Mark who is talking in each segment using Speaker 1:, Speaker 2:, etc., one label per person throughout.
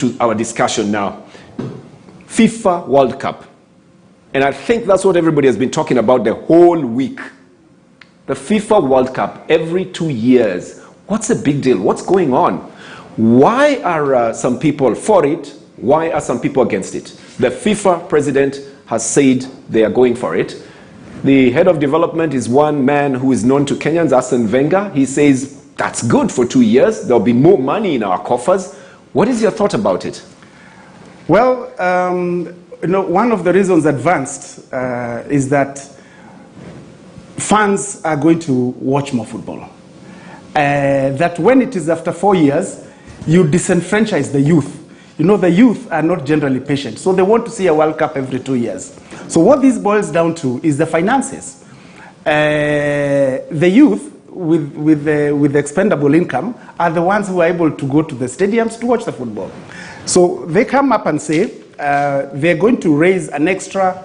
Speaker 1: to our discussion now. FIFA World Cup. And I think that's what everybody has been talking about the whole week. The FIFA World Cup every 2 years. What's the big deal? What's going on? Why are some people for it? Why are some people against it? The FIFA president has said they are going for it. The head of development is one man who is known to Kenyans, Arsene Wenger. He says that's good for 2 years. There'll be more money in our coffers. What is your thought about it?
Speaker 2: Well, one of the reasons advanced is that fans are going to watch more football. That when it is after 4 years, you disenfranchise the youth. You know, the youth are not generally patient, so they want to see a World Cup every 2 years. So what this boils down to is the finances. The youth with the expendable income are the ones who are able to go to the stadiums to watch the football. So they come up and say they're going to raise an extra,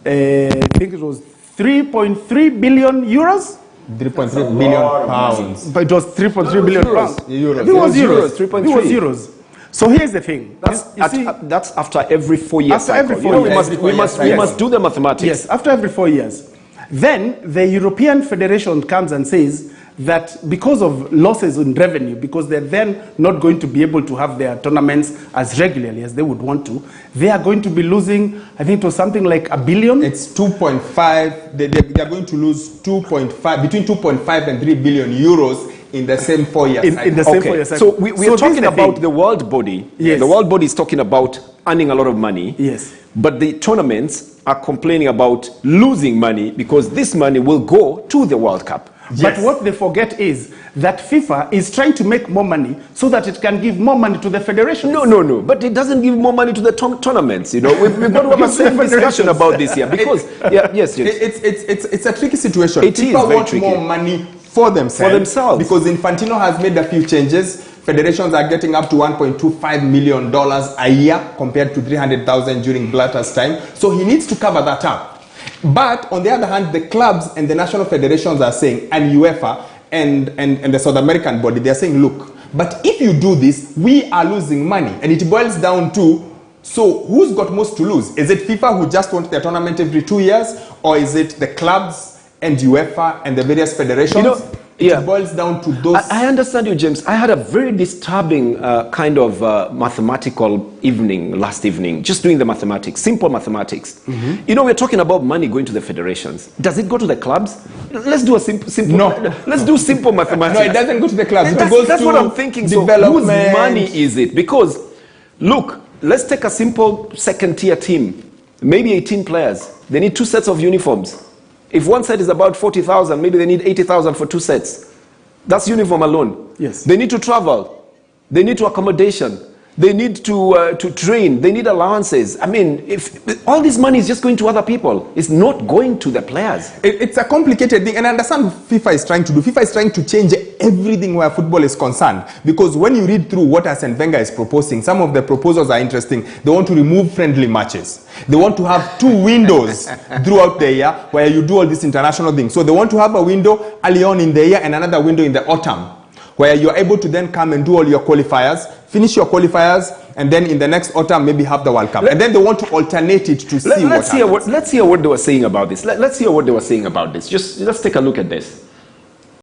Speaker 2: I think it was 3.3 billion euros?
Speaker 3: 3.3 billion pounds.
Speaker 2: But it was 3.3 billion pounds.
Speaker 3: Euros.
Speaker 2: It was euros.
Speaker 1: 3.3.
Speaker 2: It was euros. So here's the thing.
Speaker 1: That's after every 4 years.
Speaker 2: After every 4 years.
Speaker 1: We must do the mathematics.
Speaker 2: Yes, after every 4 years. Then the European Federation comes and says that because of losses in revenue, because they're then not going to be able to have their tournaments as regularly as they would want to, they are going to be losing, I think it was something like $1 billion.
Speaker 3: It's 2.5, they are going to lose 2.5, between 2.5 and 3 billion euros in the same 4 years.
Speaker 2: In the same 4 years.
Speaker 1: So we are talking about the world body.
Speaker 2: Yes.
Speaker 1: The world body is talking about earning a lot of money.
Speaker 2: Yes.
Speaker 1: But the tournaments are complaining about losing money because this money will go to the World Cup.
Speaker 2: Yes. But what they forget is that FIFA is trying to make more money so that it can give more money to the federations.
Speaker 1: No. But it doesn't give more money to the tournaments. You know, we've got to have a same discussion about this here because yes.
Speaker 3: It's a tricky situation.
Speaker 1: It
Speaker 3: FIFA
Speaker 1: is
Speaker 3: want
Speaker 1: tricky.
Speaker 3: more money for themselves. Because Infantino has made a few changes. Federations are getting up to $1.25 million a year compared to 300,000 during Blatter's time. So he needs to cover that up. But on the other hand, the clubs and the national federations are saying, and UEFA and the South American body, they're saying, look, but if you do this, we are losing money. And it boils down to, so who's got most to lose? Is it FIFA who just want their tournament every 2 years? Or is it the clubs and UEFA and the various federations?
Speaker 1: You know,
Speaker 3: it boils down to those.
Speaker 1: I understand you, James. I had a very disturbing kind of mathematical evening last evening, just doing the mathematics, simple mathematics. Mm-hmm. You know, we're talking about money going to the federations. Does it go to the clubs? Let's do a simple.
Speaker 3: No.
Speaker 1: Let's do simple mathematics.
Speaker 3: No, it doesn't go to the clubs. It goes
Speaker 1: that's
Speaker 3: to
Speaker 1: what I'm thinking. So whose money is it? Because, look, let's take a simple second-tier team, maybe 18 players. They need 2 sets of uniforms. If one set is about 40,000, maybe they need 80,000 for 2 sets. That's uniform alone.
Speaker 2: Yes.
Speaker 1: They need to travel. They need to accommodation. They need to train. They need allowances. I mean, if all this money is just going to other people, it's not going to the players.
Speaker 3: It's a complicated thing, and I understand what FIFA is trying to do. FIFA is trying to change everything where football is concerned. Because when you read through what Arsene Wenger is proposing, some of the proposals are interesting. They want to remove friendly matches. They want to have 2 windows throughout the year where you do all these international things. So they want to have a window early on in the year and another window in the autumn, where you're able to then come and do all your qualifiers, finish your qualifiers, and then in the next autumn maybe have the World Cup. And then they want to alternate it to see
Speaker 1: let's hear what they were saying about this. Let's hear what they were saying about this. Let's take a look at this.